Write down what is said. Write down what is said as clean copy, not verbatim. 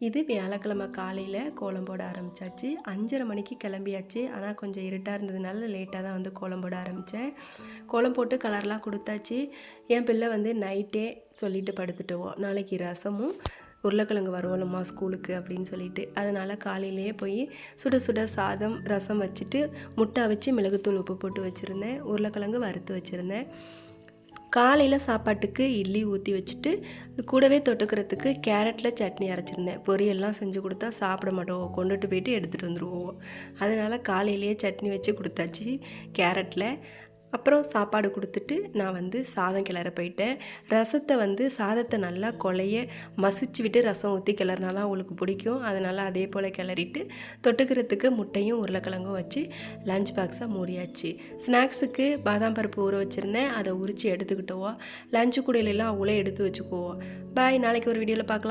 இது வியாழக்கிழமை காலையில் கோலம் போட ஆரம்பித்தாச்சு. 5:30 மணிக்கு கிளம்பியாச்சு. ஆனால் கொஞ்சம் இருட்டாக இருந்ததுனால லேட்டாக தான் வந்து கோலம் போட ஆரம்பித்தேன். கோலம் போட்டு கலர்லாம் கொடுத்தாச்சு. என் பிள்ளை வந்து நைட்டே சொல்லிட்டு படுத்துட்டோம், நாளைக்கு ரசமும் உருளைக்கிழங்கு வறுவலுமா ஸ்கூலுக்கு அப்படின்னு சொல்லிட்டு. அதனால் காலையிலேயே போய் சுட சுட சாதம் ரசம் வச்சுட்டு முட்டை வச்சு மிளகுத்தூள் உப்பு போட்டு வச்சுருந்தேன். உருளைக்கிழங்கு வறுத்து வச்சுருந்தேன். காலையில் சாப்பாட்டுக்கு இட்லி ஊற்றி வச்சுட்டு கூடவே தொட்டுக்கிறதுக்கு கேரட்டில் சட்னி அரைச்சிருந்தேன். பொரியல்லாம் செஞ்சு கொடுத்தா சாப்பிட மாட்டோம், கொண்டுட்டு போயிட்டு எடுத்துகிட்டு வந்துடுவோம். அதனால் காலையிலேயே சட்னி வச்சு கொடுத்தாச்சு கேரட்டில். அப்புறம் சாப்பாடு கொடுத்துட்டு நான் வந்து சாதம் கிளற போயிட்டேன். ரசத்தை வந்து சாதத்தை நல்லா கொலைய மசிச்சு விட்டு ரசம் ஊற்றி கிளறினா தான் அவளுக்கு பிடிக்கும். அதனால் அதே போல் கிளறிட்டு தொட்டுக்கிறதுக்கு முட்டையும் உருளைக்கிழங்கும் வச்சு லஞ்ச் பாக்ஸாக மூடியாச்சு. ஸ்நாக்ஸுக்கு பாதாம் பருப்பு ஊற வச்சுருந்தேன், அதை உரித்து எடுத்துக்கிட்டோம். லஞ்சு கூடையிலலாம் அவளே எடுத்து வச்சுக்குவோம். பாய், நாளைக்கு ஒரு வீடியோவில் பார்க்கலாம்.